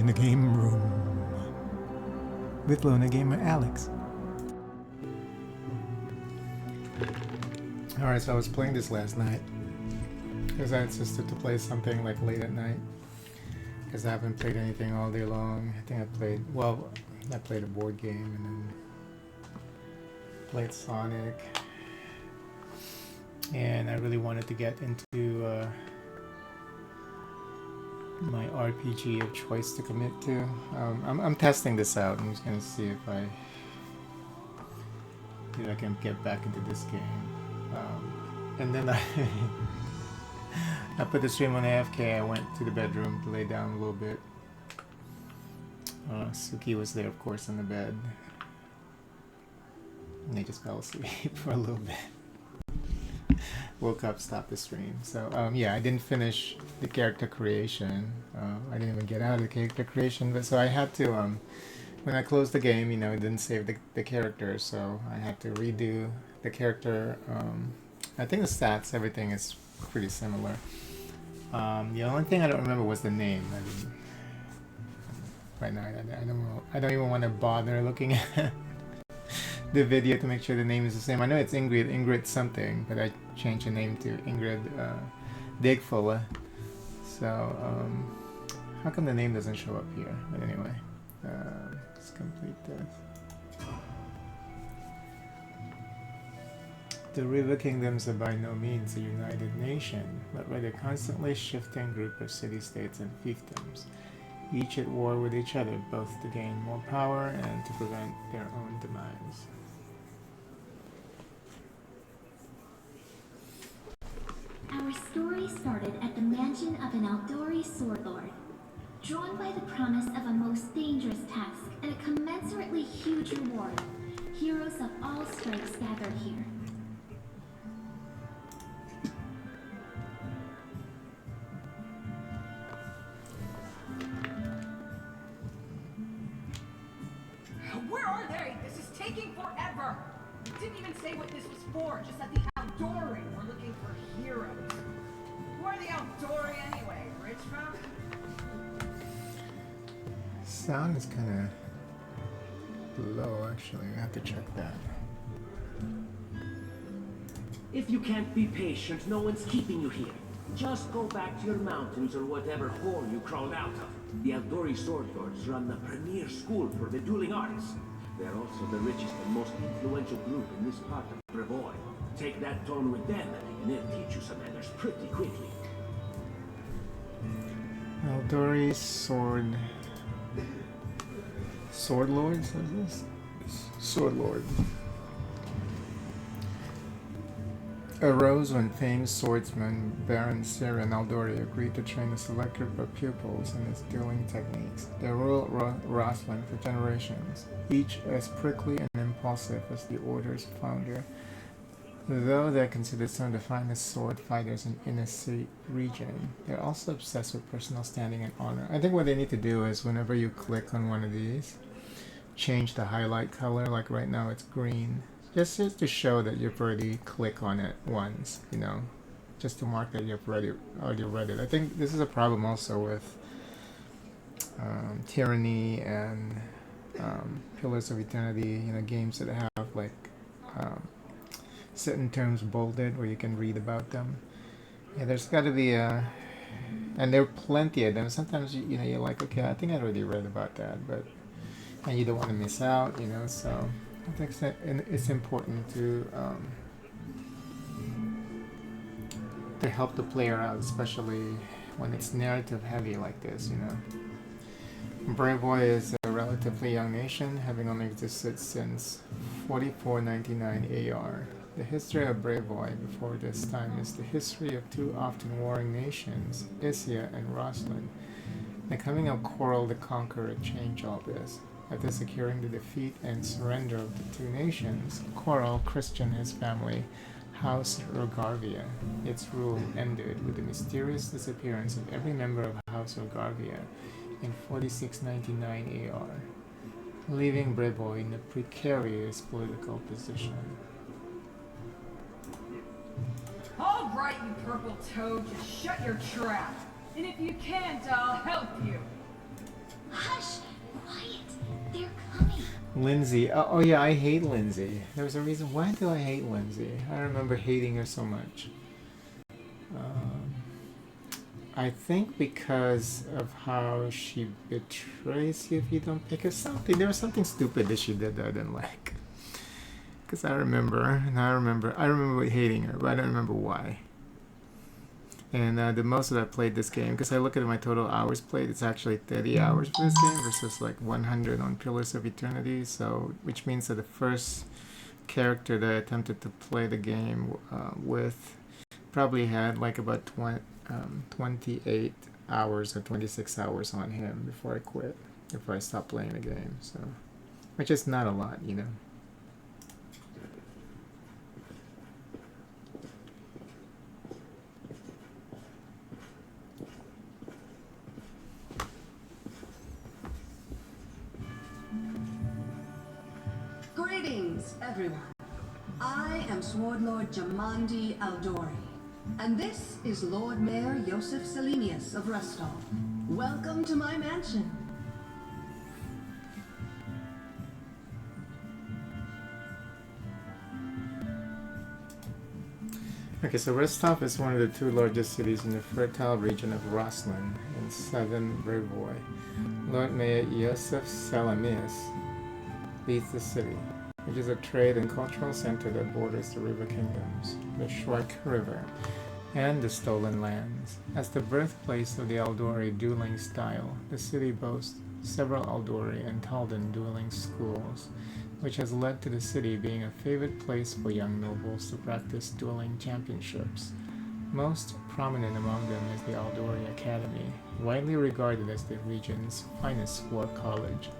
in the game room with Luna Gamer Alex. Alright, so I was playing this last night because I insisted to play something like late at night because I haven't played anything all day long. I think I played a board game and then played Sonic, and I really wanted to get into my RPG of choice to commit to. I'm testing this out. I'm just gonna see if I can get back into this game. And then I put the stream on AFK. I went to the bedroom to lay down a little bit. Suki was there, of course, on the bed. And they just fell asleep for a little bit. Woke up, stopped the stream. So yeah, I didn't finish the character creation. I didn't even get out of the character creation, but so I had to. When I closed the game, it didn't save the character, so I had to redo the character. I think the stats, everything is pretty similar. The only thing I don't remember was the name. Right now, I don't even want to bother looking at the video to make sure the name is the same. I know it's Ingrid something, but I changed the name to Ingrid Digfulla. So how come the name doesn't show up here? But anyway, let's complete this. The River Kingdoms are by no means a united nation, but rather a constantly shifting group of city-states and fiefdoms, each at war with each other, both to gain more power and to prevent their own demise. Our story started at the mansion of an Aldori sword lord. Drawn by the promise of a most dangerous task and a commensurately huge reward, heroes of all stripes gathered here. Where are they? This is taking forever! Didn't even say what this was for, just that the Aldori were looking for heroes. Who are the Aldori anyway? Rich folk? Sound is kind of low, actually. I have to check that. If you can't be patient, no one's keeping you here. Just go back to your mountains or whatever hole you crawled out of. The Aldori Sword Lords run the premier school for the dueling arts. They're also the richest and most influential group in this part of Brevoy. Take that tone with them, and they'll teach you some manners pretty quickly. Aldori Sword Lords? What is this? Sword Lord. Arose when famed swordsman Baron Siren Aldori agreed to train a select group of pupils in his dueling techniques. They ruled Rosslyn for generations, each as prickly and impulsive as the Order's founder. Though they're considered some of the finest sword fighters in Inner Sea region, they're also obsessed with personal standing and honor. I think what they need to do is whenever you click on one of these, change the highlight color. Like right now it's green. Just to show that you've already clicked on it once, just to mark that you've already read it. I think this is a problem also with Tyranny and Pillars of Eternity, games that have like certain terms bolded where you can read about them. Yeah, there's got to be and there are plenty of them. Sometimes you're like, okay, I think I already read about that, and you don't want to miss out, so. I think it's important to help the player out, especially when it's narrative heavy like this, Brevoy is a relatively young nation, having only existed since 4499 AR. The history of Brevoy before this time is the history of two often warring nations, Isia and Rosslyn. The coming of Coral the Conqueror changed all this. After securing the defeat and surrender of the two nations, Coral christened his family House Rogarvia. Its rule ended with the mysterious disappearance of every member of House Rogarvia in 4699 AR, leaving Brevoy in a precarious political position. All right, you purple toad, just shut your trap. And if you can't, I'll help you. Hush! Quiet! They're coming. Lindsay. Oh yeah, I hate Lindsay. There was a reason. Why do I hate Lindsay? I remember hating her so much. I think because of how she betrays you if you don't pick her something. There was something stupid that she did that I didn't like. Because I remember hating her, but I don't remember why. And the most that I played this game, because I look at my total hours played, it's actually 30 hours for this game versus like 100 on Pillars of Eternity. So, which means that the first character that I attempted to play the game with probably had like about 28 hours or 26 hours on him before I quit, before I stopped playing the game. So, which is not a lot, you know. Greetings, everyone. I am Sword Lord Jamandi Aldori, and this is Lord Mayor Yosef Selenius of Restall. Welcome to my mansion. Okay, so Rostov is one of the two largest cities in the fertile region of Rosslyn in southern Brevoy. Lord Mayor Yosef Selenius leads the city, which is a trade and cultural center that borders the river kingdoms, the Schweik River, and the Stolen Lands. As the birthplace of the Aldori dueling style, the city boasts several Aldori and Taldan dueling schools, which has led to the city being a favorite place for young nobles to practice dueling championships. Most prominent among them is the Aldori Academy, widely regarded as the region's finest war college.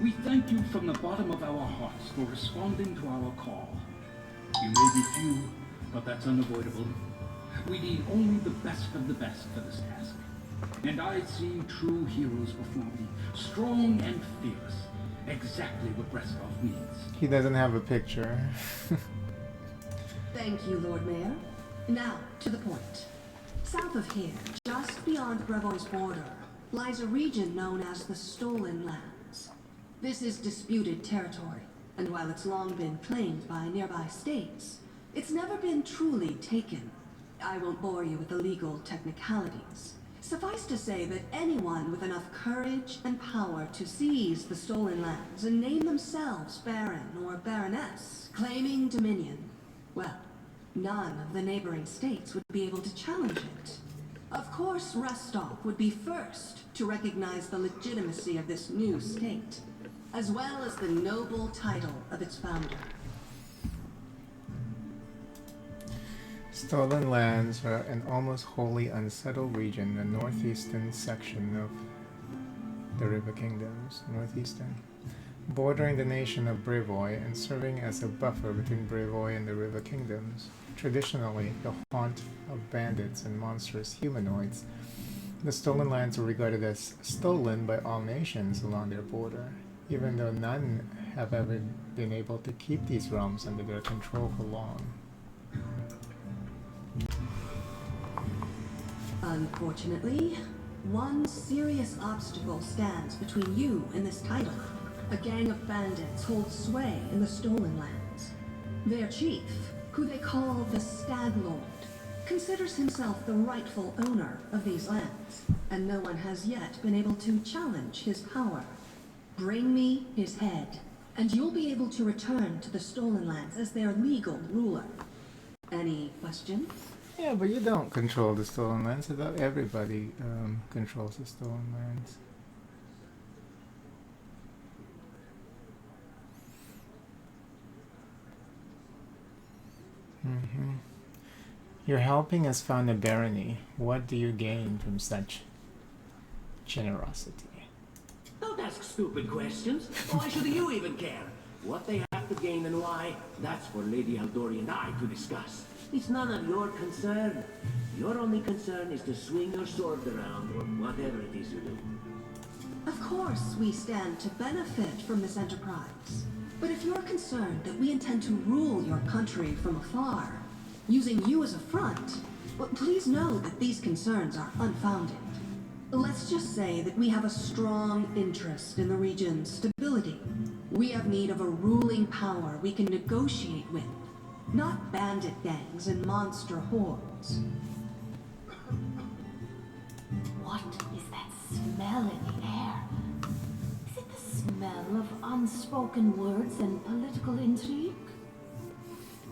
We thank you from the bottom of our hearts for responding to our call. You may be few, but that's unavoidable. We need only the best of the best for this task. And I see true heroes before me, strong and fierce. Exactly what Restov needs. He doesn't have a picture. Thank you, Lord Mayor. Now, to the point. South of here, just beyond Brevoy's border, lies a region known as the Stolen Lands. This is disputed territory, and while it's long been claimed by nearby states, it's never been truly taken. I won't bore you with the legal technicalities. Suffice to say that anyone with enough courage and power to seize the Stolen Lands and name themselves Baron or Baroness, claiming dominion, well, none of the neighboring states would be able to challenge it. Of course, Rostov would be first to recognize the legitimacy of this new state, as well as the noble title of its founder. Stolen Lands are an almost wholly unsettled region in the northeastern section of the River Kingdoms, bordering the nation of Brevoy and serving as a buffer between Brevoy and the River Kingdoms. Traditionally, the haunt of bandits and monstrous humanoids, the Stolen Lands were regarded as stolen by all nations along their border, even though none have ever been able to keep these realms under their control for long. Unfortunately, one serious obstacle stands between you and this title. A gang of bandits hold sway in the Stolen Lands. Their chief, who they call the Stag Lord, considers himself the rightful owner of these lands, and no one has yet been able to challenge his power. Bring me his head, and you'll be able to return to the Stolen Lands as their legal ruler. Any questions? Yeah, but you don't control the Stolen Lands. I thought everybody controls the Stolen Lands. Your helping us found a barony. What do you gain from such generosity? Don't ask stupid questions. Why should you even care? What they have to gain and why, that's for Lady Aldori and I to discuss. It's none of your concern. Your only concern is to swing your sword around, or whatever it is you do. Of course, we stand to benefit from this enterprise. But if you're concerned that we intend to rule your country from afar, using you as a front, well, please know that these concerns are unfounded. Let's just say that we have a strong interest in the region's stability. We have need of a ruling power we can negotiate with, not bandit gangs and monster hordes. What is that smell in the air? Is it the smell of unspoken words and political intrigue?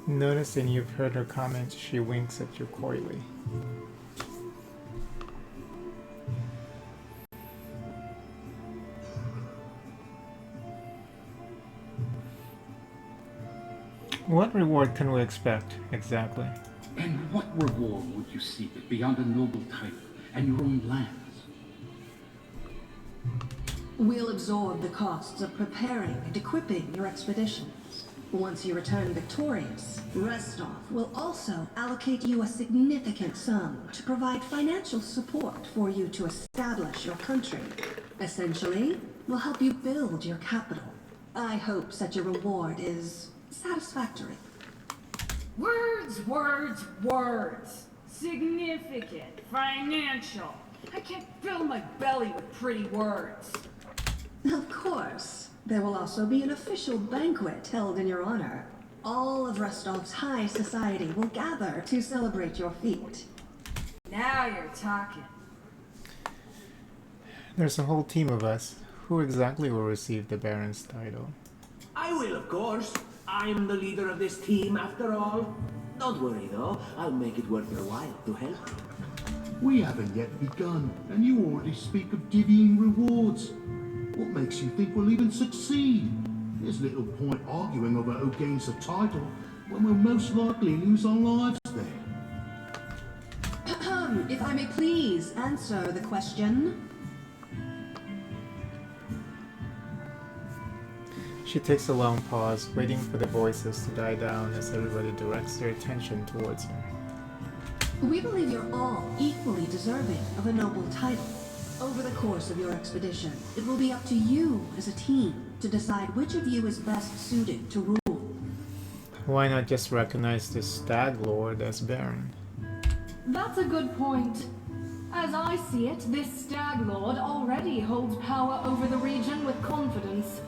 Noticing you've heard her comments, she winks at you coyly. What reward can we expect, exactly? And what reward would you seek beyond a noble title and your own lands? We'll absorb the costs of preparing and equipping your expeditions. Once you return victorious, Restov will also allocate you a significant sum to provide financial support for you to establish your country. Essentially, we'll help you build your capital. I hope such a reward is satisfactory. Words, words, words. Significant, financial. I can't fill my belly with pretty words. Of course. There will also be an official banquet held in your honor. All of Rostov's high society will gather to celebrate your feat. Now you're talking. There's a whole team of us. Who exactly will receive the Baron's title? I will, of course. I'm the leader of this team, after all. Don't worry, though. I'll make it worth your while to help you. We haven't yet begun, and you already speak of divvying rewards. What makes you think we'll even succeed? There's little point arguing over who gains the title when we'll most likely lose our lives there. If I may please answer the question. She takes a long pause, waiting for the voices to die down as everybody directs their attention towards her. We believe you're all equally deserving of a noble title. Over the course of your expedition, it will be up to you as a team to decide which of you is best suited to rule. Why not just recognize the Stag Lord as Baron? That's a good point. As I see it, this Stag Lord already holds power over the region with confidence.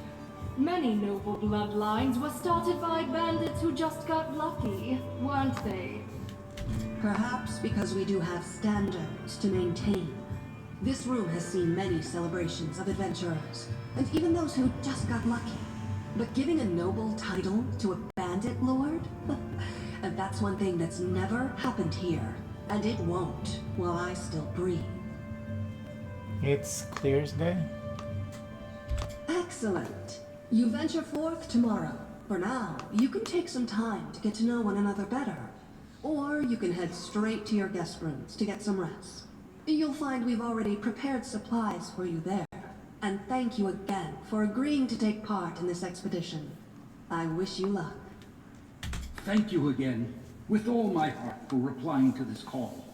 Many noble bloodlines were started by bandits who just got lucky, weren't they? Perhaps because we do have standards to maintain. This room has seen many celebrations of adventurers, and even those who just got lucky. But giving a noble title to a bandit lord? And that's one thing that's never happened here. And it won't while I still breathe. It's clear as day. Excellent. You venture forth tomorrow. For now, you can take some time to get to know one another better. Or you can head straight to your guest rooms to get some rest. You'll find we've already prepared supplies for you there. And thank you again for agreeing to take part in this expedition. I wish you luck. Thank you again, with all my heart, for replying to this call.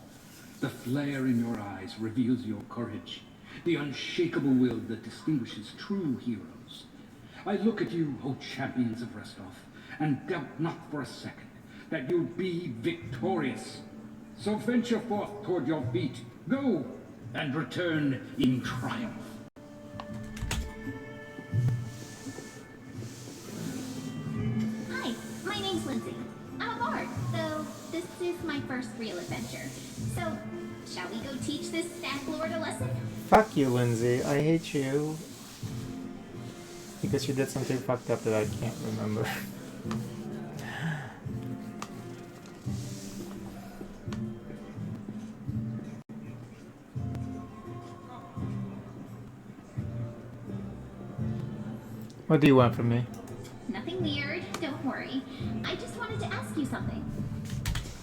The flare in your eyes reveals your courage, the unshakable will that distinguishes true heroes. I look at you, O champions of Restov, and doubt not for a second that you'll be victorious. So venture forth toward your feet. Go, and return in triumph. Hi, my name's Lindsay. I'm a bard, so this is my first real adventure. So, shall we go teach this Stag Lord a lesson? Fuck you, Lindsay. I hate you. Because you did something fucked up that I can't remember. What do you want from me? Nothing weird, don't worry. I just wanted to ask you something.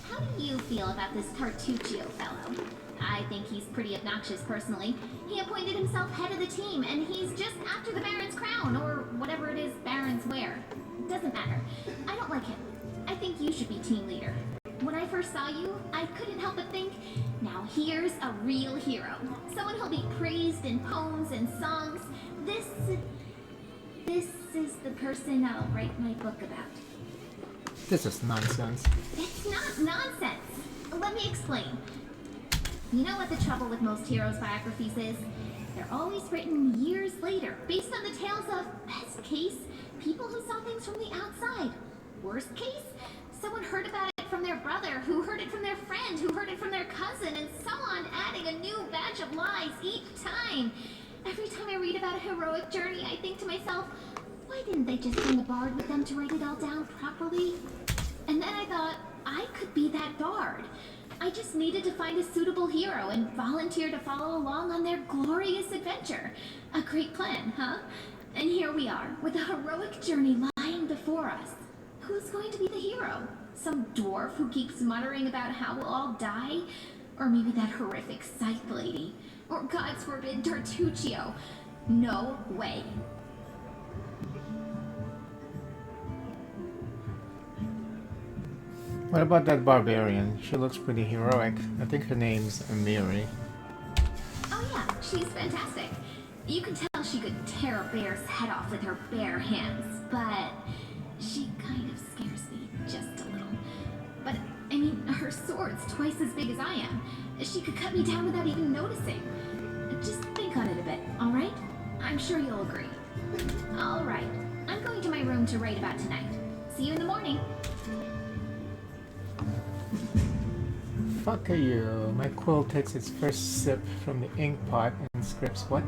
How do you feel about this Tartuccio fellow? I think he's pretty obnoxious personally. He appointed himself head of the team, and he's just after the Baron's crown, or whatever it is Barons wear. Doesn't matter. I don't like him. I think you should be team leader. When I first saw you, I couldn't help but think, now here's a real hero. Someone who'll be praised in poems and songs. This is the person I'll write my book about. This is nonsense. It's not nonsense. Let me explain. You know what the trouble with most heroes' biographies is? They're always written years later, based on the tales of, best case, people who saw things from the outside. Worst case, someone heard about it from their brother, who heard it from their friend, who heard it from their cousin, and so on, adding a new batch of lies each time. Every time I read about a heroic journey, I think to myself, why didn't they just bring a bard with them to write it all down properly? And then I thought, I could be that bard. I just needed to find a suitable hero and volunteer to follow along on their glorious adventure. A great plan, huh? And here we are, with a heroic journey lying before us. Who's going to be the hero? Some dwarf who keeps muttering about how we'll all die? Or maybe that horrific scythe lady? Or God forbid, Tartuccio? No way. What about that barbarian? She looks pretty heroic. I think her name's Amiri. Oh yeah, she's fantastic. You can tell she could tear a bear's head off with her bare hands, but she kind of scares me just a little. But, I mean, her sword's twice as big as I am. She could cut me down without even noticing. Just think on it a bit, alright? I'm sure you'll agree. Alright, I'm going to my room to write about tonight. See you in the morning. Fuck you. My quill takes its first sip from the ink pot and scripts what?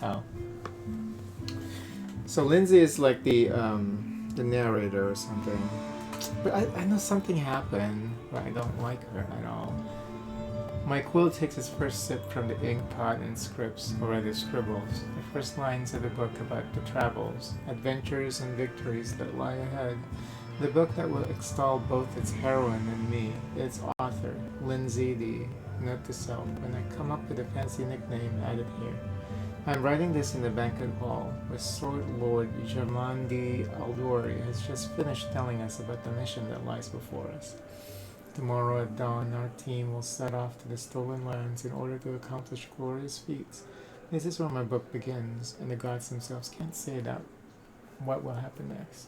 Oh. So Lindsay is like the narrator or something. But I know something happened, but I don't like her at all. My quill takes its first sip from the ink pot and scripts, or rather scribbles, the first lines of the book about the travels, adventures, and victories that lie ahead. The book that will extol both its heroine and me, its author, Lindsay, the note to self, when I come up with a fancy nickname added here. I'm writing this in the banquet hall, where Sword Lord Jamandi Aldori has just finished telling us about the mission that lies before us. Tomorrow at dawn, our team will set off to the Stolen Lands in order to accomplish glorious feats. This is where my book begins, and the gods themselves can't say that what will happen next.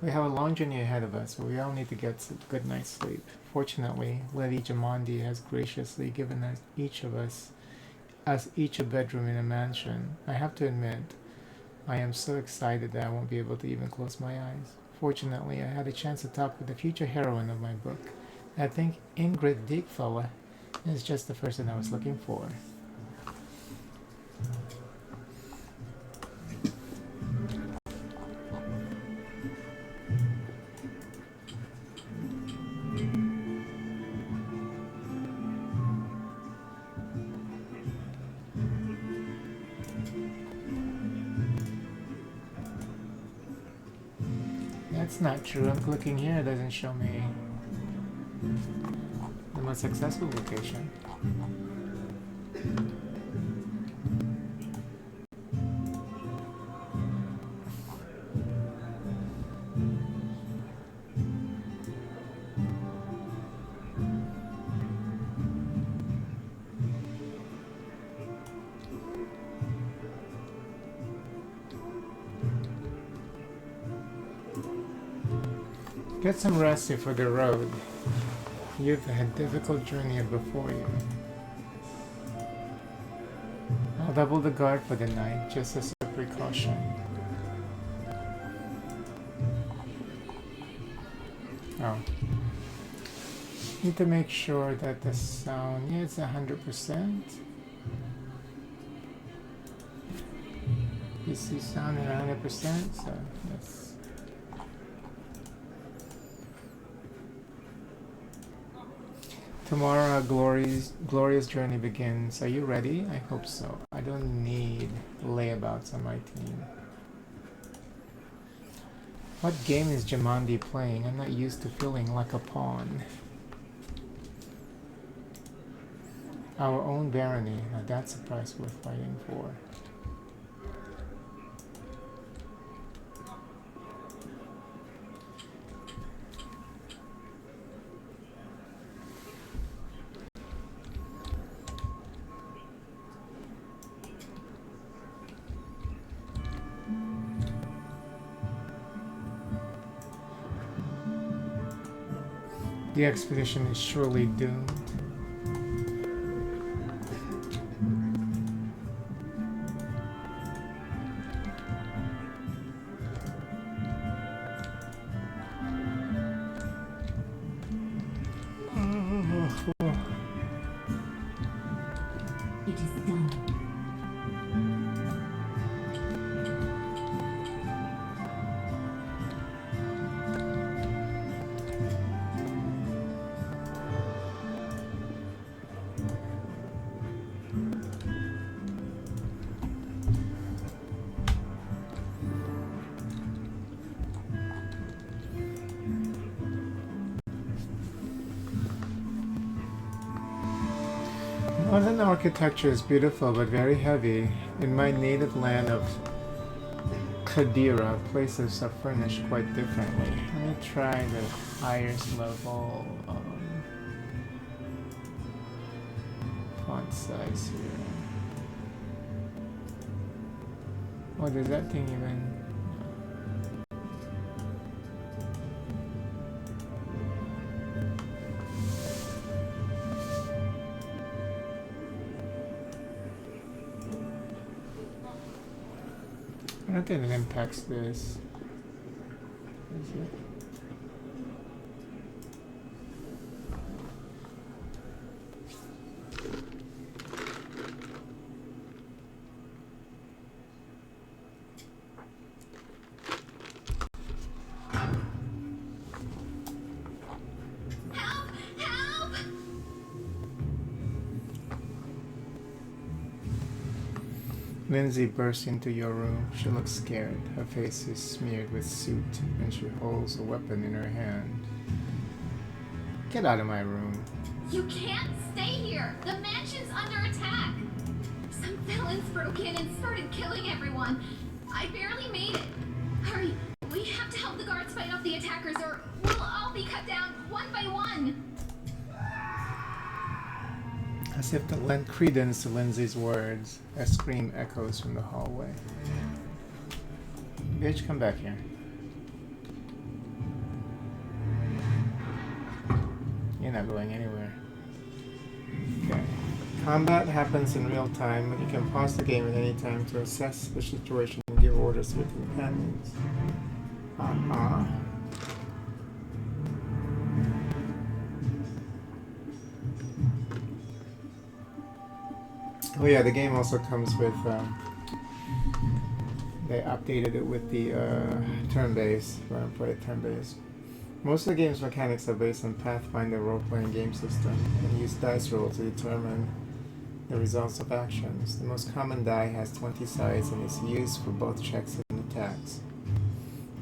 We have a long journey ahead of us, but we all need to get a good night's sleep. Fortunately, Lady Jamandi has graciously given us each a bedroom in a mansion. I have to admit, I am so excited that I won't be able to even close my eyes. Fortunately, I had a chance to talk with the future heroine of my book. I think Ingrid Diekfella is just the person I was looking for. That's not true. I'm clicking here, it doesn't show me the most successful location. Get some rest for the road. You've had a difficult journey before you. I'll double the guard for the night, just as a precaution. Oh. Need to make sure that the sound, yeah, it's 100%. PC sound at 100%, so yes. Tomorrow, a glorious journey begins. Are you ready? I hope so. I don't need layabouts on my team. What game is Jamandi playing? I'm not used to feeling like a pawn. Our own barony. Now that's a price worth fighting for. The expedition is surely doomed. It is done. Modern architecture is beautiful but very heavy. In my native land of Kadira, places are furnished quite differently. Let me try the highest level font size here. Oh, does that thing even... I don't think it impacts this. Is it? Help! Help! Lindsay bursts into your room. She looks scared. Her face is smeared with soot, and she holds a weapon in her hand. Get out of my room. You can't stay here! The mansion's under attack! Some villains broke in and started killing everyone. I barely made it. Hurry! We have to help the guards fight off the attackers or we'll all be cut down one by one! As if to lend credence to Lindsay's words, a scream echoes from the hallway. Bitch, come back here. You're not going anywhere. Okay. Combat happens in real time, but you can pause the game at any time to assess the situation and give orders to your companions. Oh yeah, the game also comes with, they updated it with the turn-based, when I play turn-based. Most of the game's mechanics are based on Pathfinder role-playing game system and use dice roll to determine the results of actions. The most common die has 20 sides and is used for both checks and attacks.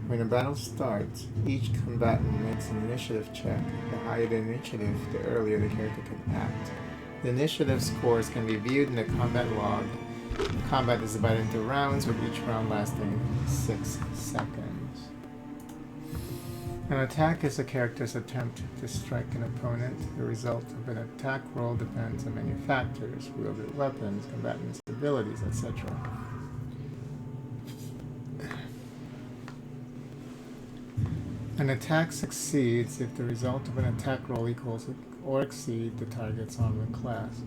When a battle starts, each combatant makes an initiative check. The higher the initiative, the earlier the character can act. The initiative scores can be viewed in the combat log. Combat is divided into rounds, with each round lasting 6 seconds. An attack is a character's attempt to strike an opponent. The result of an attack roll depends on many factors: wielded weapons, combatants' abilities, etc. An attack succeeds if the result of an attack roll equals or exceeds the target's armor class.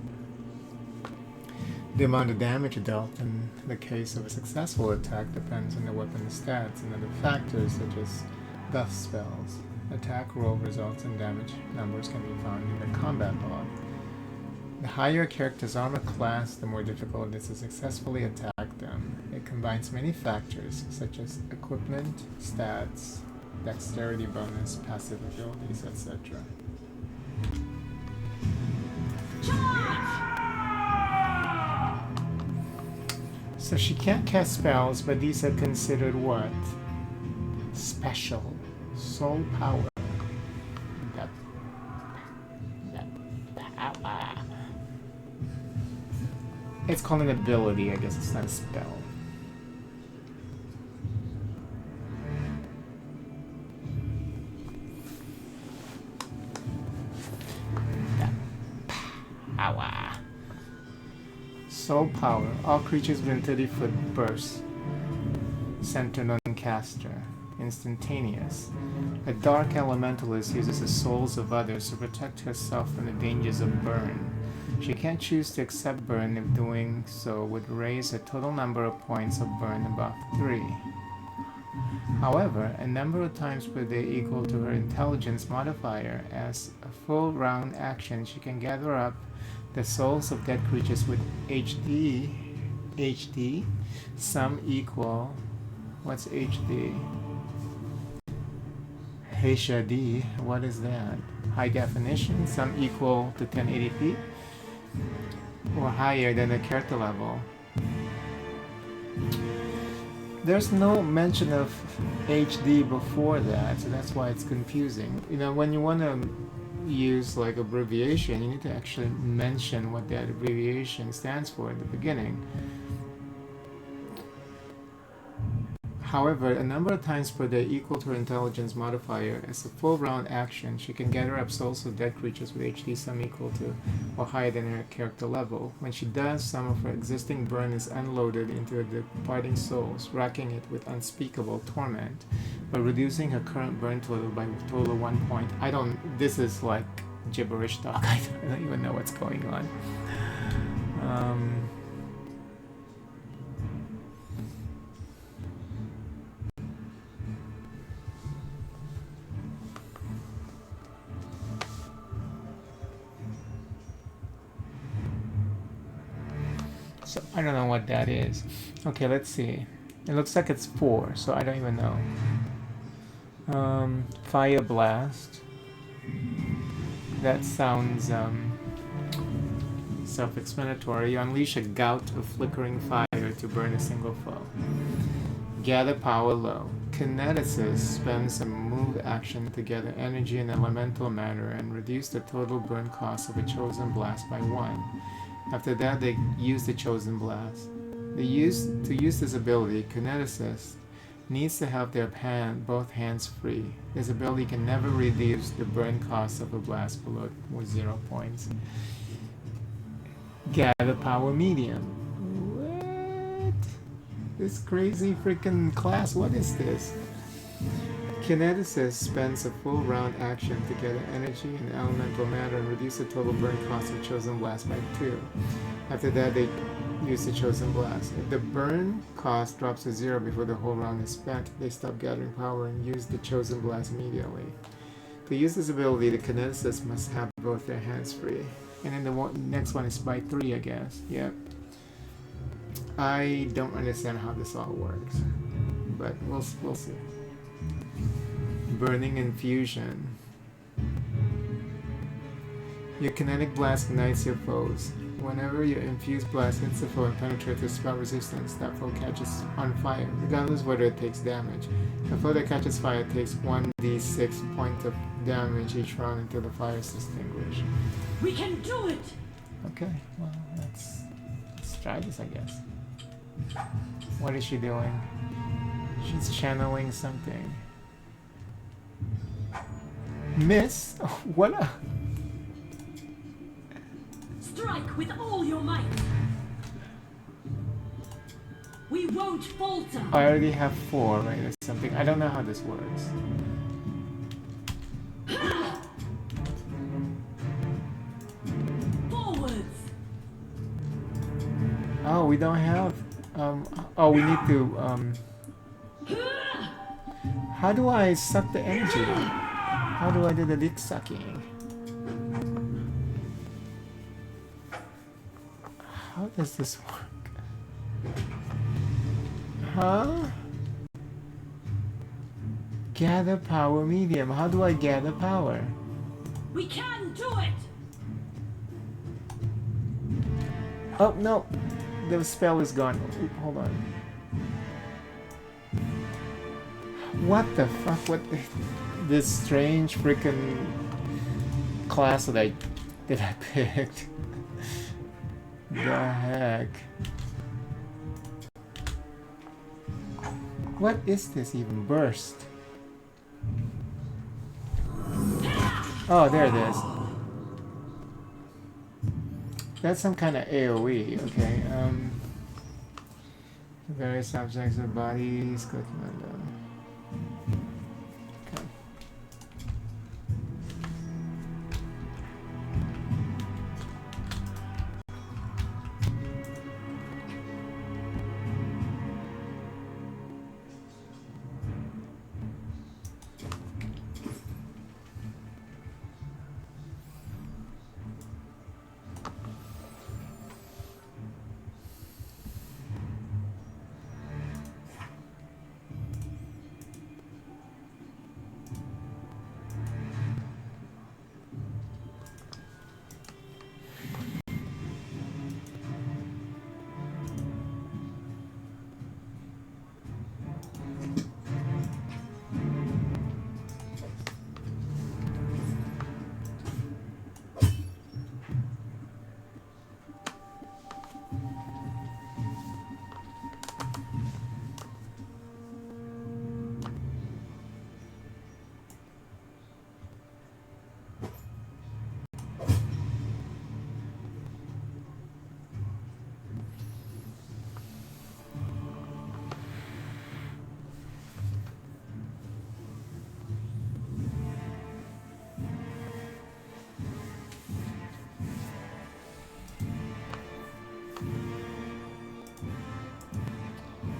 The amount of damage dealt in the case of a successful attack depends on the weapon's stats and other factors such as buff spells. Attack roll results and damage numbers can be found in the combat log. The higher a character's armor class, the more difficult it is to successfully attack them. It combines many factors such as equipment, stats, dexterity bonus, passive abilities, etc. So she can't cast spells, but these are considered what? Special. Soul power. That power. It's called an ability, I guess it's not a spell. Power. Soul power. All creatures within 30-foot bursts centered on caster. instantaneous. A dark elementalist uses the souls of others to protect herself from the dangers of burn. She can choose to accept burn if doing so would raise the total number of points of burn above 3. However, a number of times per day equal to her intelligence modifier. As a full round action, she can gather up the souls of dead creatures with HD, some equal, what's HD? HD, what is that? High definition, some equal to 1080p, or higher than the character level. There's no mention of HD before that, so that's why it's confusing. You know, when you want to use like abbreviation, you need to actually mention what that abbreviation stands for at the beginning. However, a number of times per day equal to her intelligence modifier. As a full round action, she can gather up souls of dead creatures with HD sum equal to or higher than her character level. When she does, some of her existing burn is unloaded into the departing souls, racking it with unspeakable torment, but reducing her current burn total by a total of 1 point. This is like gibberish talk. I don't even know what's going on. So I don't know what that is. Okay, let's see. It looks like it's 4, so I don't even know. Fire blast. That sounds self-explanatory. You unleash a gout of flickering fire to burn a single foe. Gather power low. Kineticist spends a move action to gather energy in elemental manner and reduce the total burn cost of a chosen blast by 1. After that, they use the chosen blast. To use this ability, Kineticist needs to have their both hands free. This ability can never reduce the burn cost of a blast below 0 points. Gather power medium. What? This crazy freaking class, what is this? Kineticist spends a full round action to gather energy in elemental matter and reduce the total burn cost of chosen blast by 2. After that, they use the chosen blast. If the burn cost drops to 0 before the whole round is spent, they stop gathering power and use the chosen blast immediately. To use this ability, the kineticist must have both their hands free. And then the next one is by 3, I guess. Yep. I don't understand how this all works, but we'll see. Burning Infusion. Your kinetic blast ignites your foes. Whenever your infused blast hits the foe and penetrates the spell resistance, that foe catches on fire, regardless whether it takes damage. A foe that catches fire takes 1d6 points of damage each round until the fire is extinguished. We can do it! Okay, well, let's try this, I guess. What is she doing? She's channeling something. Miss? Oh, what a... Strike with all your might! We won't falter! I already have 4, right, or something. I don't know how this works. Forwards! Oh, we don't have... oh, we need to... How do I suck the energy? How do I do the dick sucking? How does this work? Huh? Gather power medium. How do I gather power? We can do it! Oh, no. The spell is gone. Oop, hold on. What the fuck? What this strange freaking class that I picked? The heck? What is this even? Burst. Oh, there it is. That's some kind of AoE, okay. Various objects or bodies, clicking on them.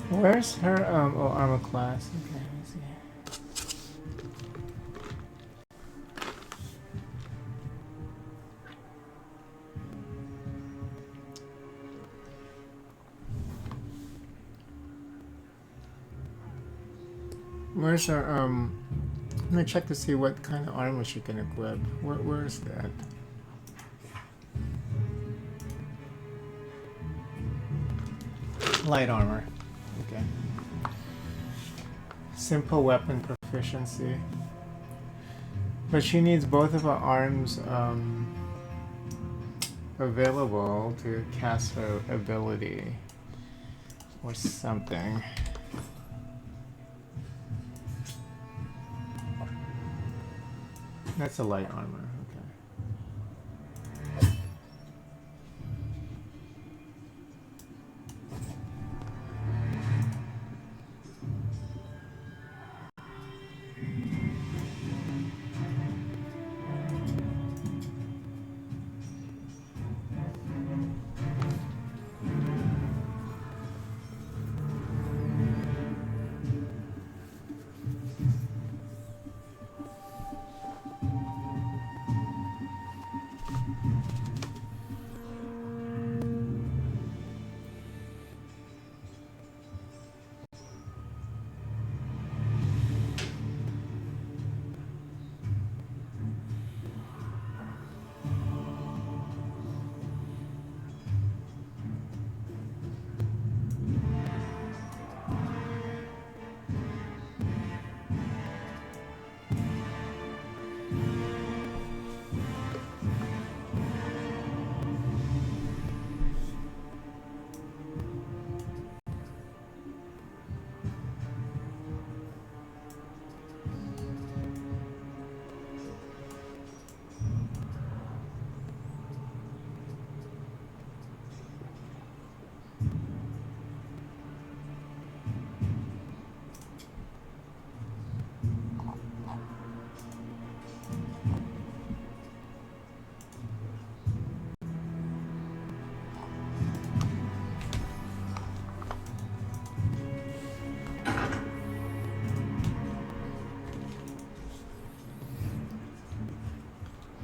Where's her armor class? Okay, let's see. Where's her I'm gonna check to see what kind of armor she can equip. Where is that? Light armor. Okay. Simple weapon proficiency. But she needs both of her arms available to cast her ability or something. That's a light armor.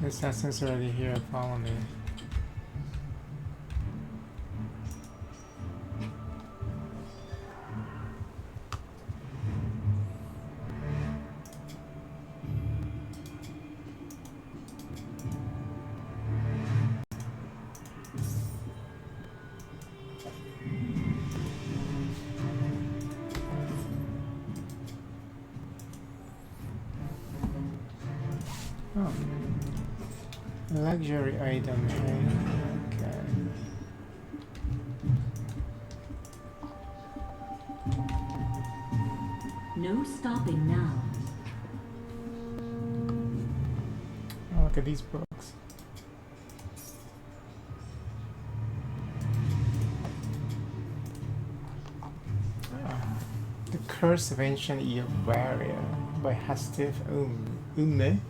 The assassin's already here, follow me. Oh. Luxury item, hey? Okay. No stopping now. Oh, look at these books. The Curse of Ancient Iberia by Hastif Ume.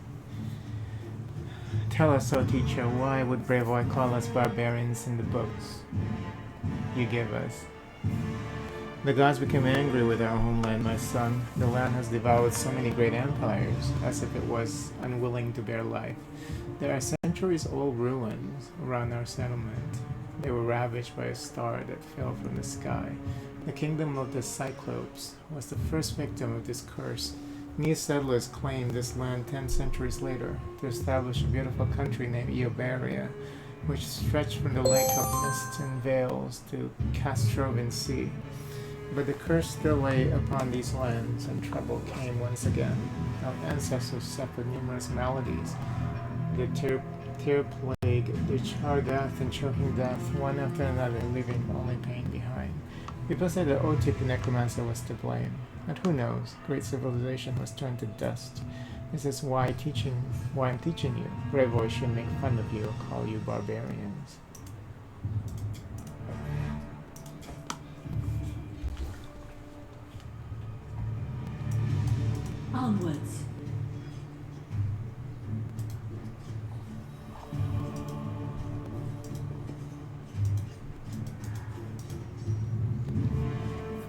Tell us, O teacher, why would Brevoy call us barbarians in the books you give us? The gods became angry with our homeland, my son. The land has devoured so many great empires, as if it was unwilling to bear life. There are centuries-old ruins around our settlement. They were ravaged by a star that fell from the sky. The kingdom of the Cyclopes was the first victim of this curse. New settlers claimed this land 10 centuries later to establish a beautiful country named Ioberia, which stretched from the lake of mist and veils to Castrovan Sea. But the curse still lay upon these lands, and trouble came once again. Our ancestors suffered numerous maladies: the tear plague, the char death, and choking death, one after another, leaving only pain behind. People say that Otip the necromancer was to blame. But who knows? Great civilization was turned to dust. This is why I'm teaching you. Brevoy should make fun of you or call you barbarians. Onwards.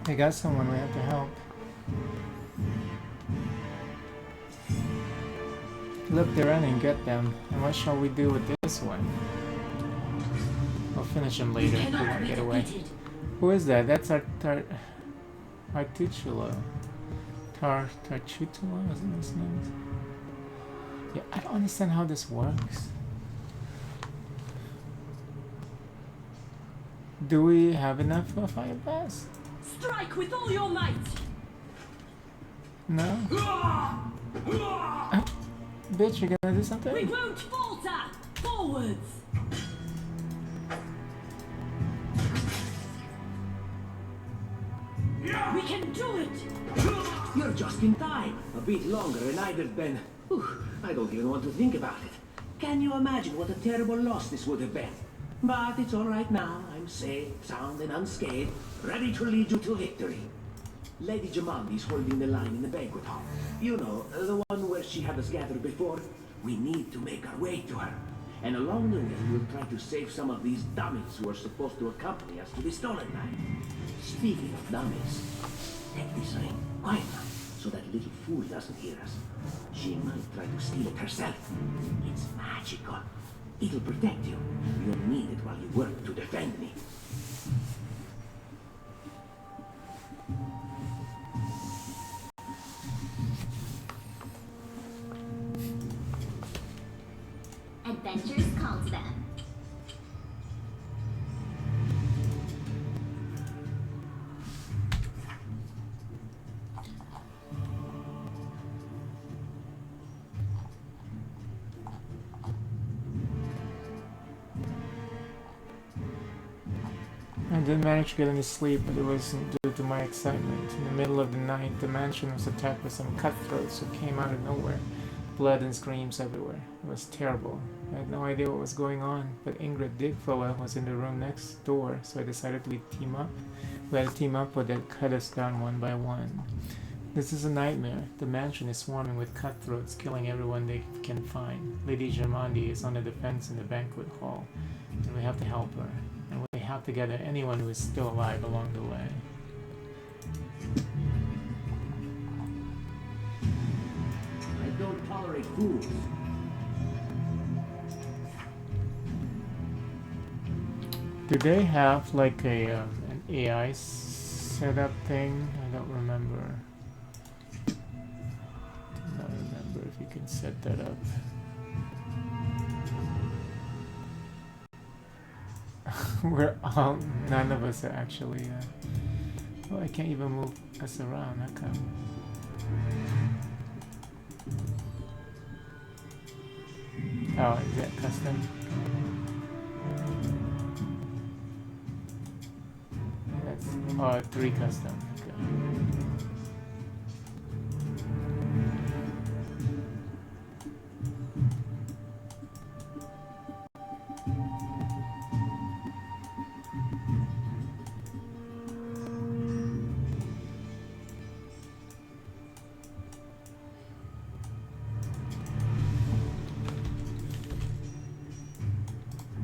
They got someone we have to help. Look, they're running, get them. And what shall we do with this one? I'll finish him later if we want to get away. Who is that? That's our Tartuchulo. Tartuchulo, isn't his name? Yeah, I don't understand how this works. Do we have enough for a fire blast? Strike with all your might! No? Bitch, you're gonna do something? We won't falter! Forwards! We can do it! You're just in time. A bit longer and I'd have been... Whew, I don't even want to think about it. Can you imagine what a terrible loss this would have been? But it's all right now. I'm safe, sound, and unscathed, ready to lead you to victory. Lady Jamandi's holding the line in the banquet hall. You know, the one where she had us gathered before. We need to make our way to her. And along the way, we'll try to save some of these dummies who are supposed to accompany us to the stolen land. Speaking of dummies, take this ring, quiet now, so that little fool doesn't hear us. She might try to steal it herself. It's magical. It'll protect you. You'll need it while you work to defend me. Adventures call to them. I didn't manage to get any sleep, but it wasn't due to my excitement. In the middle of the night, the mansion was attacked by some cutthroats who came out of nowhere. Blood and screams everywhere. It was terrible. I had no idea what was going on, but Ingrid Digfoa was in the room next door, so I decided we team up. We had to team up, but they'd cut us down one by one. This is a nightmare. The mansion is swarming with cutthroats, killing everyone they can find. Lady Germandi is on the defense in the banquet hall, and we have to help her. And we have to gather anyone who is still alive along the way. I don't tolerate fools. Do they have like a an AI setup thing? I don't remember. Do not remember if you can set that up. We're all, none of us are actually. Oh, I can't even move us around. How come? Oh, is that custom? That's 3 custom. Okay.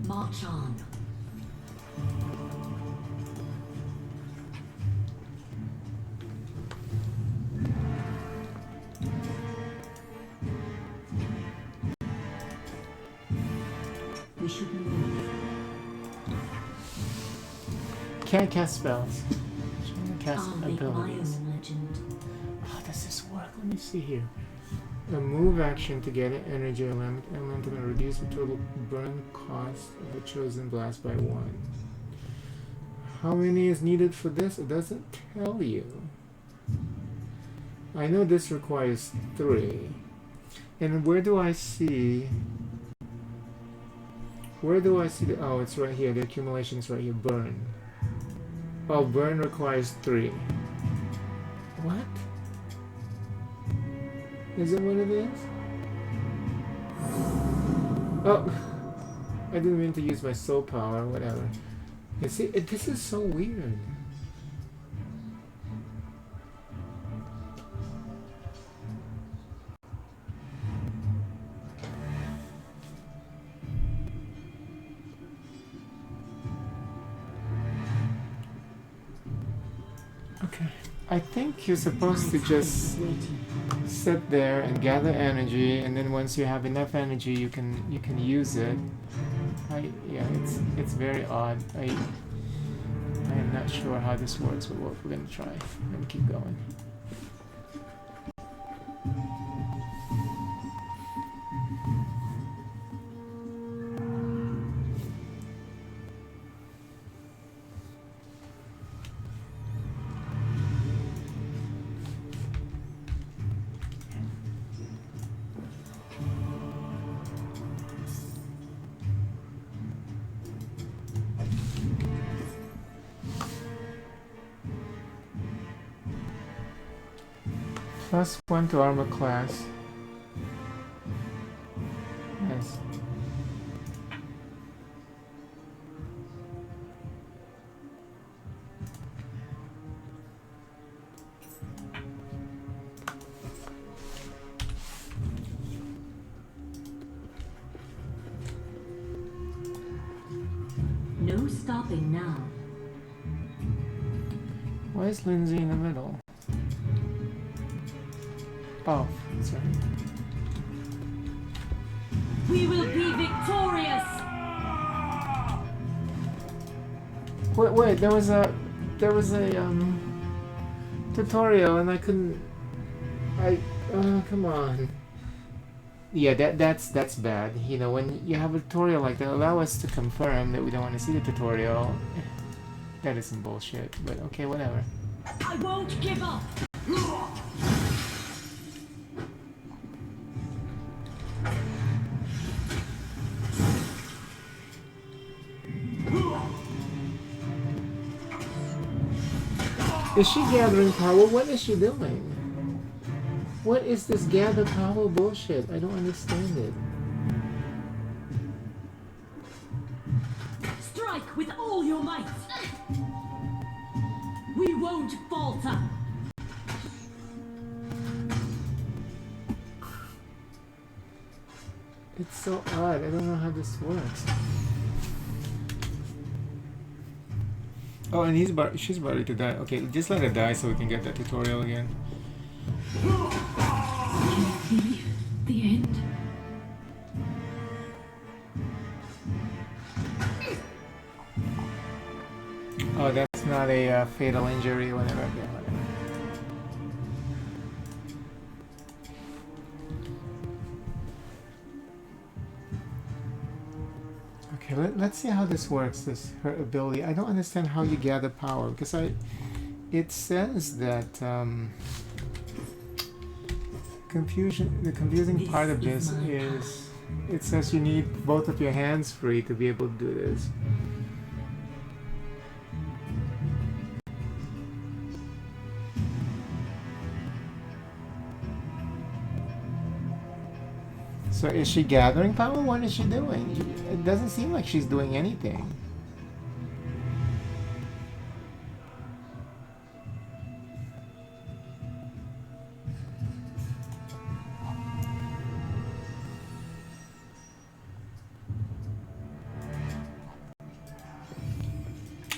March on. We should move. Can't cast spells. Can't cast I'll make my abilities. own legend. How does this work? Let me see here. A move action to get an energy elemental and reduce the total burn cost of a chosen blast by 1. How many is needed for this? It doesn't tell you. I know this requires 3. And where do I see... Where do I see the... Oh, it's right here. The accumulation is right here. Burn. Oh, burn requires 3. What? Is it what it is? Oh! I didn't mean to use my soul power, whatever. You see, this is so weird. Okay. I think you're supposed to just sit there and gather energy, and then once you have enough energy, you can use it. Yeah, it's very odd. I am not sure how this works, but we're gonna try and keep going. +1 to armor class. Nice. No stopping now. Why is Lindsay in the middle? Oh, sorry. We will be victorious! Wait, there was a tutorial and I couldn't. Come on. Yeah, that's bad. You know, when you have a tutorial like that, allow us to confirm that we don't want to see the tutorial. That is some bullshit, but okay, whatever. I won't give up! Is she gathering power? What is she doing? What is this gather power bullshit? I don't understand it. Strike with all your might! We won't falter! It's so odd. I don't know how this works. Oh, and she's about ready to die. Okay, just let her die so we can get that tutorial again. Can it be the end? Oh, that's not a fatal injury, whatever. Okay, whatever. Okay, let's see how this works. Her ability. I don't understand how you gather power because it says that the confusing part of this is it says you need both of your hands free to be able to do this. So is she gathering power? What is she doing? It doesn't seem like she's doing anything.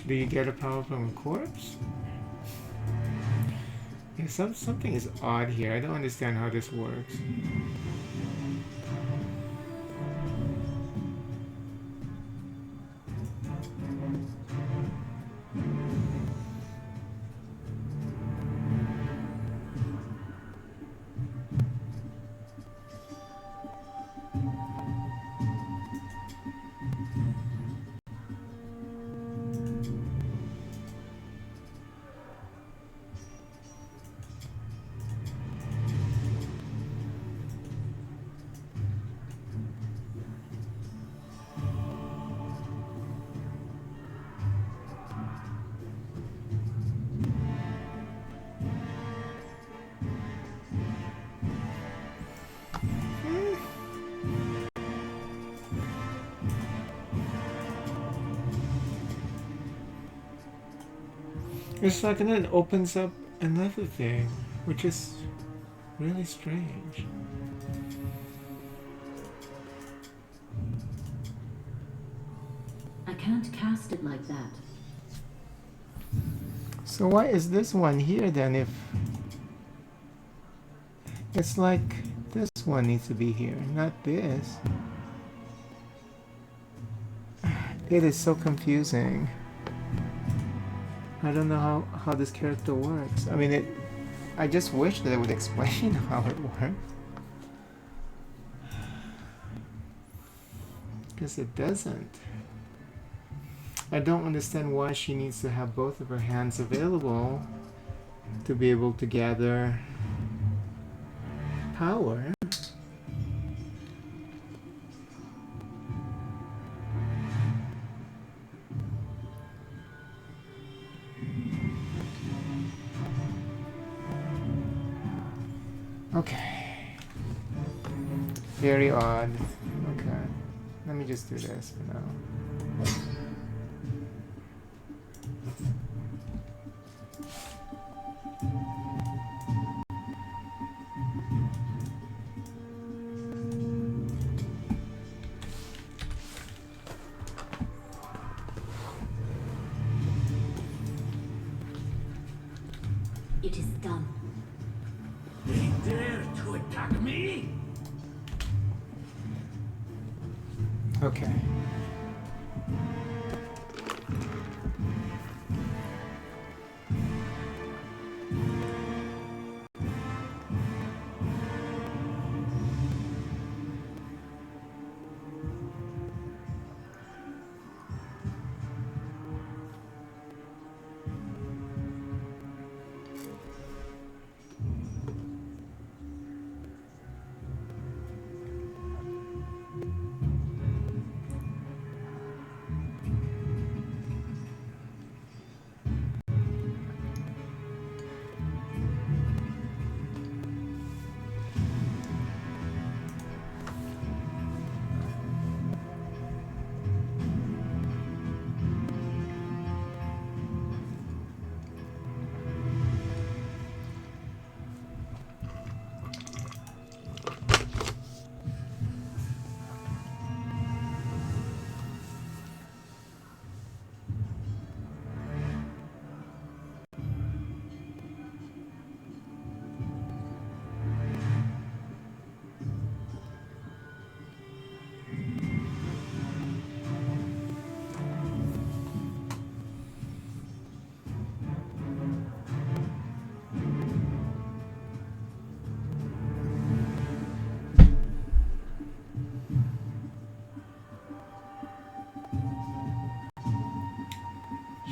Do you get a power from a corpse? Yeah, something is odd here. I don't understand how this works. It's like, and then it opens up another thing, which is really strange. I can't cast it like that. So why is this one here then if it's like this one needs to be here, not this? It is so confusing. I don't know how this character works. I mean, I just wish that it would explain how it works. Because it doesn't. I don't understand why she needs to have both of her hands available to be able to gather power. Okay. Very odd. Okay. Let me just do this for now. It is done. They dare to attack me? Okay.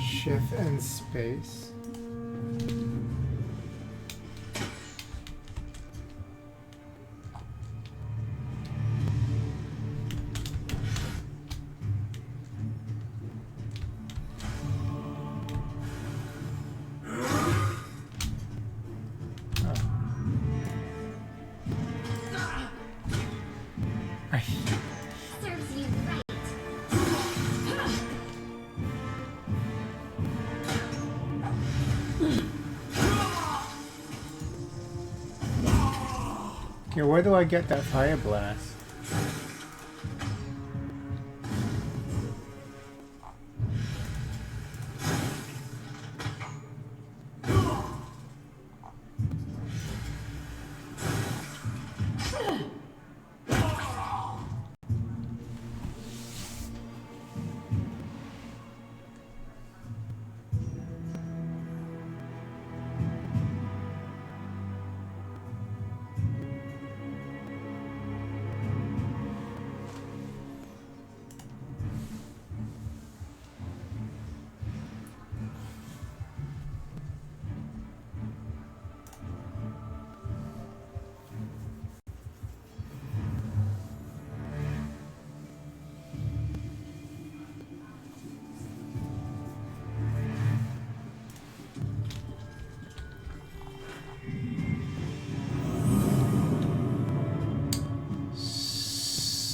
Shift and space. Serves you right. Okay, where do I get that fire blast?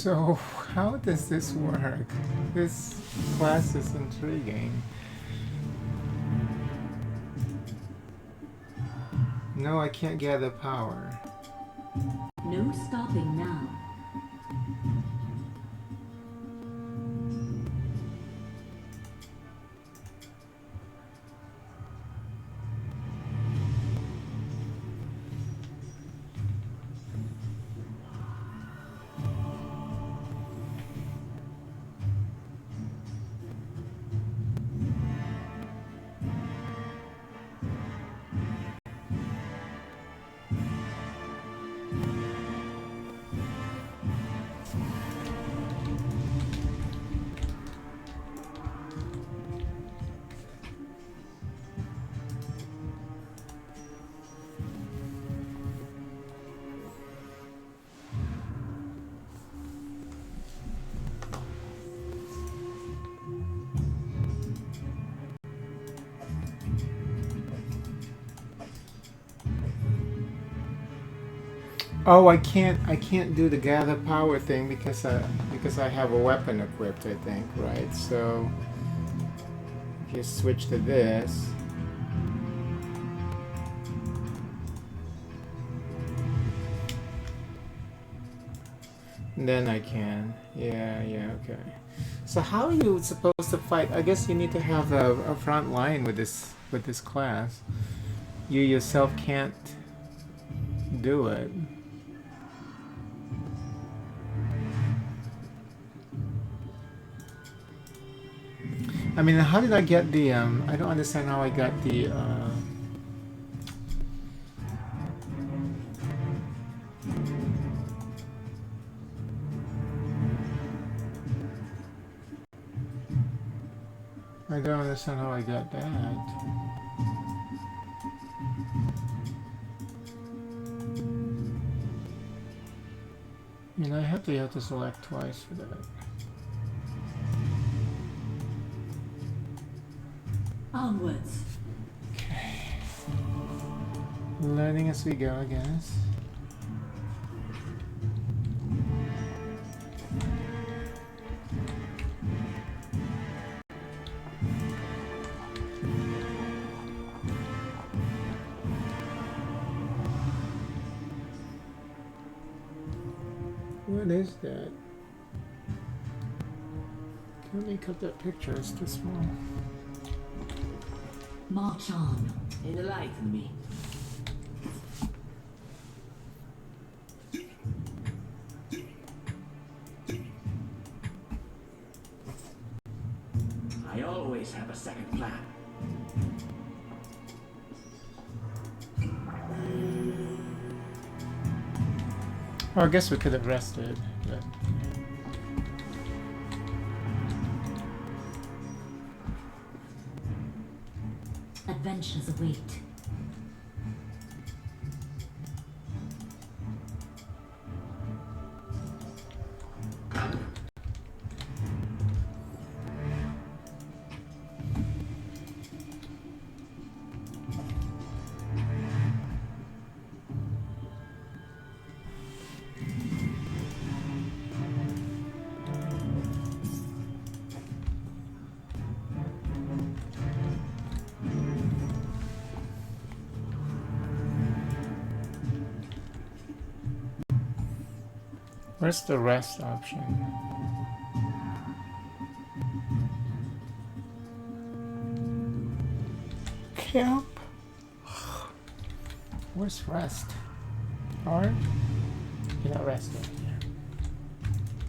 So, how does this work? This class is intriguing. No, I can't gather power. No stopping now. Oh, I can't do the gather power thing because I have a weapon equipped, I think, right? So if you switch to this, then I can. Yeah, okay. So how are you supposed to fight? I guess you need to have a front line with this class. You yourself can't do it. I mean, how did I get the I don't understand how I got the I don't understand how I got that. I have to select twice for that. Onwards. Okay. Learning as we go, I guess. What is that? Can we cut that picture? It's too small. March on. Enlighten me. I always have a second plan. Oh, I guess we could have rested, but... Adventures await. Where's the rest option? Camp? Where's rest? Or? You're not resting here.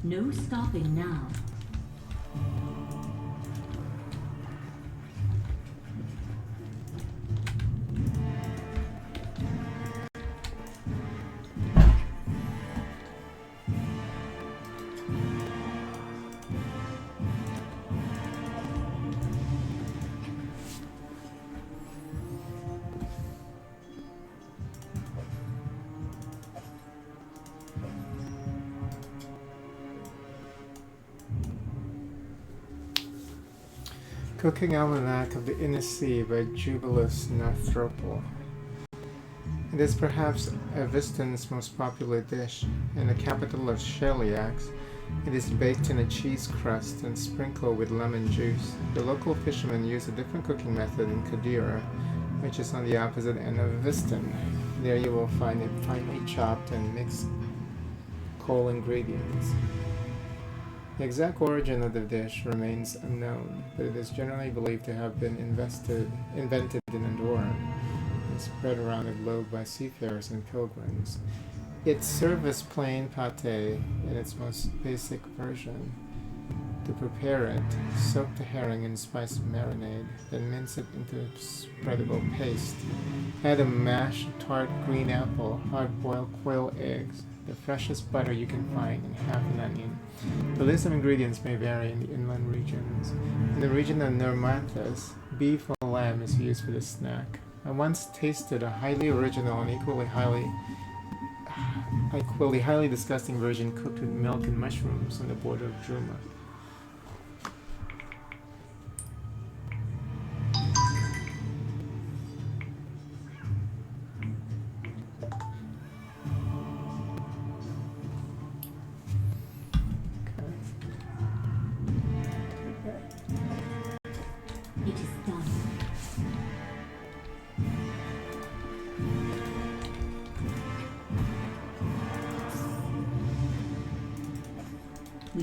No stopping now. Cooking Almanac of the Inner Sea by Jubilus Northropol. It is perhaps Eviston's most popular dish. In the capital of Sheliax, it is baked in a cheese crust and sprinkled with lemon juice. The local fishermen use a different cooking method in Kadira, which is on the opposite end of Eviston. There you will find it finely chopped and mixed coal ingredients. The exact origin of the dish remains unknown, but it is generally believed to have been invented in Andorra and spread around the globe by seafarers and pilgrims. It's served as plain pate in its most basic version. To prepare it, soak the herring in spiced marinade, then mince it into a spreadable paste. Add a mashed tart green apple, hard-boiled quail eggs, the freshest butter you can find, and half an onion. The list of ingredients may vary in the inland regions. In the region of Nermanthus, beef or lamb is used for this snack. I once tasted a highly original and equally highly disgusting version cooked with milk and mushrooms on the border of Druma.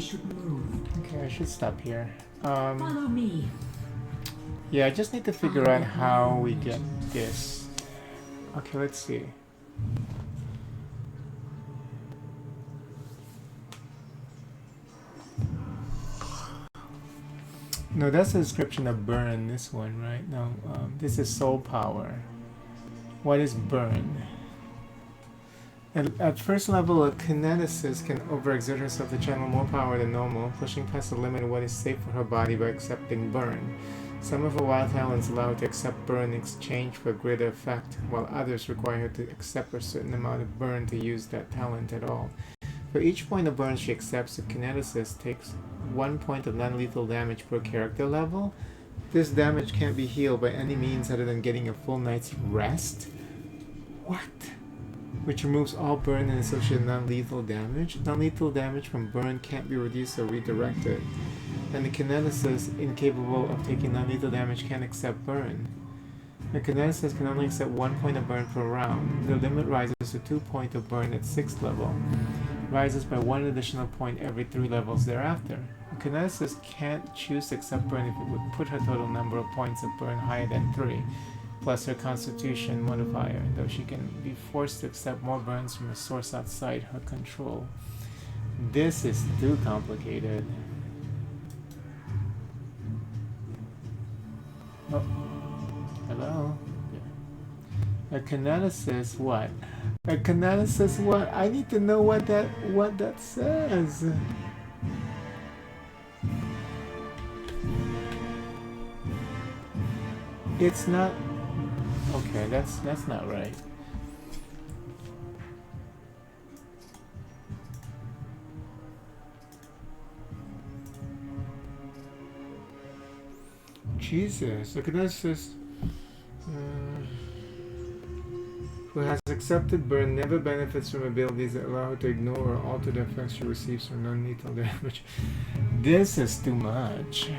should move. Okay, I should stop here. Follow me. Yeah, I just need to figure out how we get this. Okay, let's see. No, that's a description of burn, this one, right? No, this is soul power. What is burn? At first level, a kineticist can overexert herself to channel more power than normal, pushing past the limit of what is safe for her body by accepting burn. Some of her wild talents allow her to accept burn in exchange for greater effect, while others require her to accept a certain amount of burn to use that talent at all. For each point of burn she accepts, the kineticist takes 1 point of non-lethal damage per character level. This damage can't be healed by any means other than getting a full night's rest. What? Which removes all burn and associated non-lethal damage. Non-lethal damage from burn can't be reduced or redirected. And the kineticist incapable of taking non-lethal damage can't accept burn. The kineticist can only accept 1 point of burn per round. The limit rises to 2 points of burn at 6th level. Rises by 1 additional point every 3 levels thereafter. The kineticist can't choose to accept burn if it would put her total number of points of burn higher than 3, plus her constitution modifier, though she can be forced to accept more burns from a source outside her control. This is too complicated. Oh, hello? A kineticist what? A kineticist what? I need to know what that says. It's not okay, that's not right. Jesus, a kineticist who has accepted burn never benefits from abilities that allow her to ignore or alter the effects she receives from non-lethal damage. This is too much.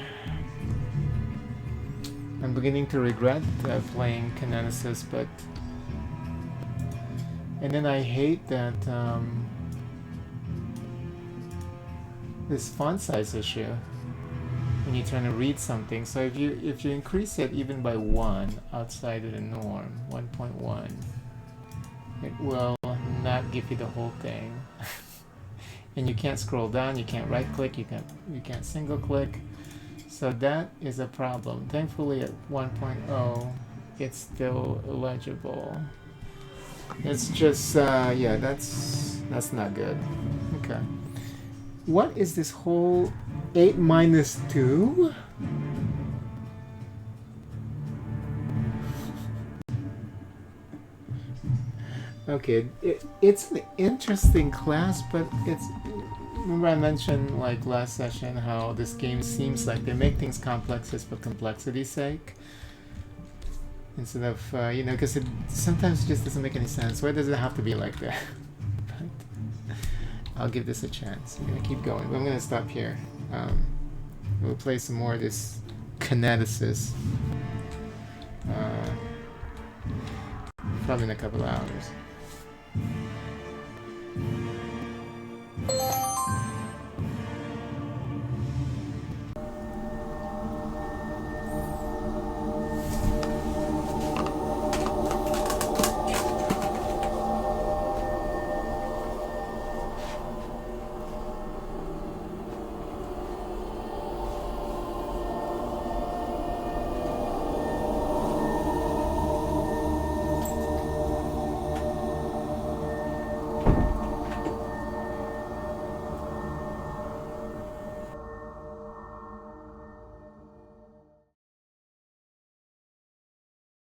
I'm beginning to regret playing kineticist, but... And then I hate that this font size issue when you're trying to read something. So if you increase it even by 1 outside of the norm, 1.1, it will not give you the whole thing. And you can't scroll down, you can't right click, you can't single click. So that is a problem. Thankfully at 1.0 it's still legible. It's just yeah, that's not good. Okay. What is this whole 8 minus 2? Okay, it's an interesting class, but it's... Remember I mentioned like last session how this game seems like they make things complex just for complexity's sake. Instead of, you know, because sometimes it just doesn't make any sense. Why does it have to be like that? But I'll give this a chance. I'm going to keep going, but I'm going to stop here. We'll play some more of this kineticist. Probably in a couple of hours.